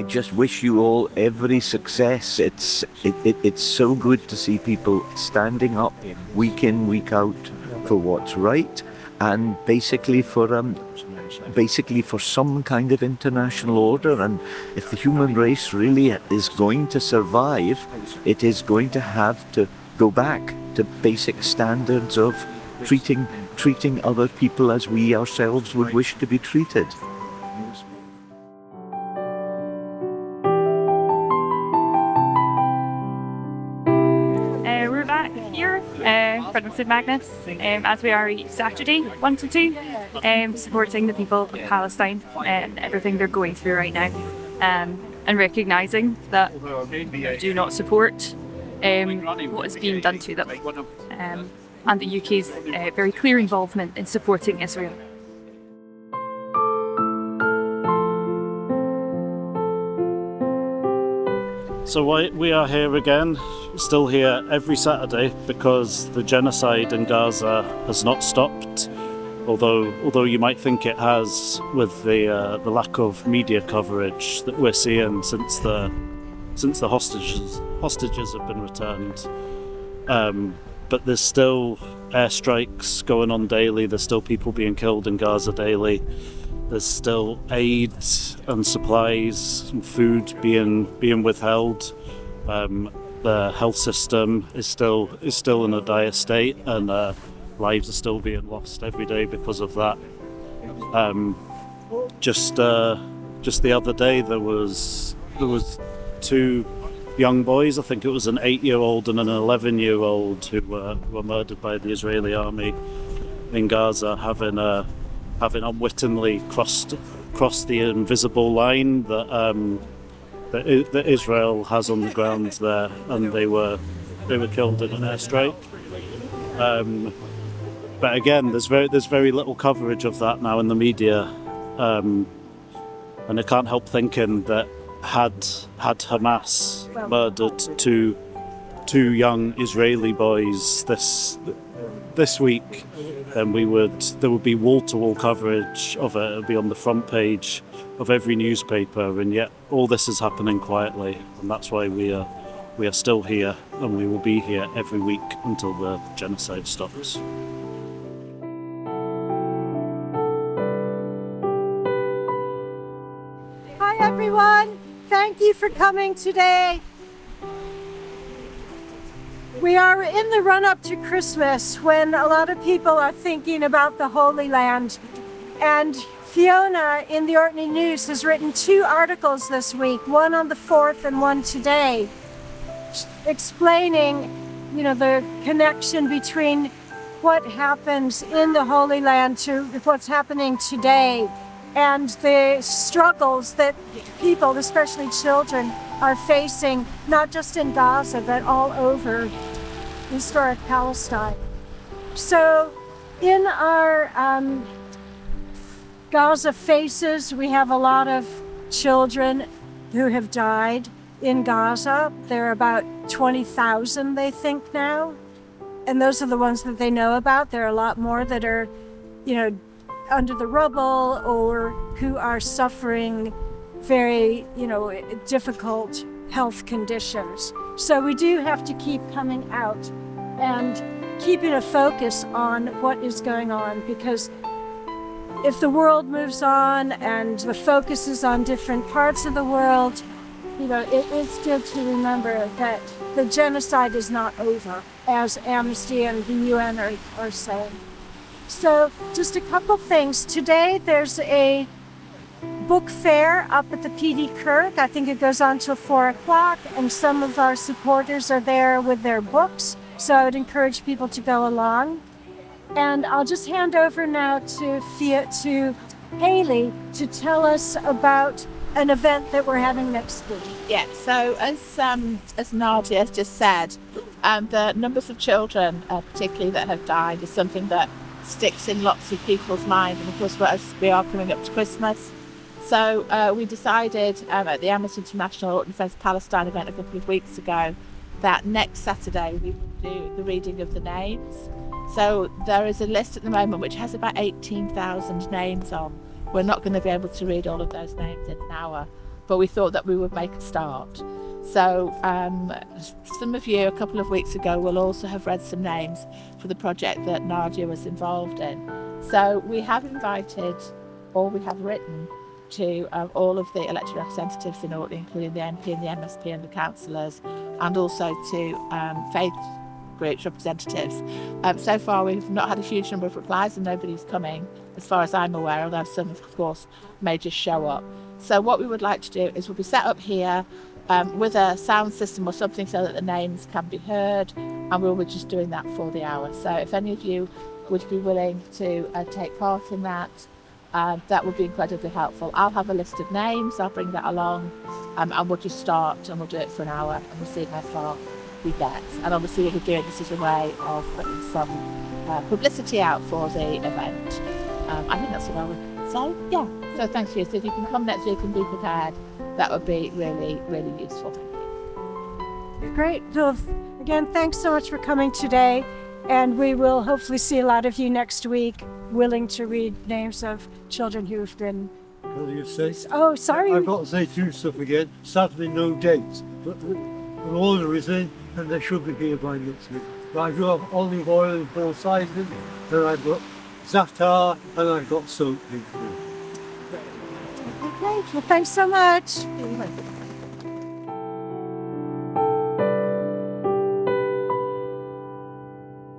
I just wish you all every success. It's so good to see people standing up week in, week out for what's right, and basically for some kind of international order. And if the human race really is going to survive, it is going to have to go back to basic standards of treating other people as we ourselves would wish to be treated. We're back here for St Magnus, as we are each Saturday, 1 to 2, supporting the people of Palestine and everything they're going through right now, and recognising that we do not support what is being done to them, and the UK's very clear involvement in supporting Israel. So we are here again, still here every Saturday, because the genocide in Gaza has not stopped. Although you might think it has, with the lack of media coverage that we're seeing since the hostages have been returned. But there's still airstrikes going on daily. There's still people being killed in Gaza daily. There's still aid and supplies and food being withheld. The health system is still in a dire state, and lives are still being lost every day because of that. Just the other day there was 2 young boys. I think it was an 8-year-old and an 11-year-old who were murdered by the Israeli army in Gaza, having unwittingly crossed the invisible line that Israel has on the ground there, and they were killed in an airstrike. But again, there's very little coverage of that now in the media, and I can't help thinking that had Hamas murdered two young Israeli boys this week, then there would be wall-to-wall coverage of it. It would be on the front page of every newspaper, and yet all this is happening quietly, and that's why we are still here, and we will be here every week until the genocide stops. Hi everyone, thank you for coming today. We are in the run-up to Christmas, when a lot of people are thinking about the Holy Land. And Fiona in the Orkney News has written 2 articles this week, one on the 4th and one today, explaining, the connection between what happens in the Holy Land to what's happening today, and the struggles that people, especially children, are facing, not just in Gaza, but all over historic Palestine. So in our Gaza Faces, we have a lot of children who have died in Gaza. There are about 20,000, they think now. And those are the ones that they know about. There are a lot more that are, under the rubble, or who are suffering very, difficult health conditions. So we do have to keep coming out and keeping a focus on what is going on, because if the world moves on and the focus is on different parts of the world, it is good to remember that the genocide is not over, as Amnesty and the UN are saying. So just a couple things. Today there's a book fair up at the PD Kirk. I think it goes on till 4 o'clock, and some of our supporters are there with their books. So I would encourage people to go along. And I'll just hand over now to Hayley to tell us about an event that we're having next week. Yeah, so as Nadia has just said, the numbers of children, particularly that have died, is something that sticks in lots of people's minds. And of course, we are coming up to Christmas. So we decided at the Amnesty International Orkney Defence Palestine event a couple of weeks ago that next Saturday we would do the reading of the names. So there is a list at the moment which has about 18,000 names on. We're not going to be able to read all of those names in an hour, but we thought that we would make a start. So some of you a couple of weeks ago will also have read some names for the project that Nadia was involved in. So we have invited, or we have written to all of the elected representatives in Orkney, including the MP and the MSP and the councillors, and also to faith groups representatives. So far we've not had a huge number of replies and nobody's coming, as far as I'm aware, although some of course may just show up. So what we would like to do is we'll be set up here with a sound system or something so that the names can be heard, and we'll be just doing that for the hour. So if any of you would be willing to take part in that, that would be incredibly helpful. I'll have a list of names, I'll bring that along, and we'll just start and we'll do it for an hour and we'll see how far we get. And obviously we'll be doing this as a way of putting some publicity out for the event. I think that's what I would say. Yeah, so thank you. So if you can come next week and be prepared, that would be really, really useful. Thank you. Great. Well, again, thanks so much for coming today. And we will hopefully see a lot of you next week willing to read names of children who've been... What do you say? Oh, sorry. I've got to say two stuff again. Sadly, no dates. But the order is in, and they should be here by next week. But I do have olive oil in 4 sizes, and I've got za'atar, and I've got soap. Okay. Well, thanks so much.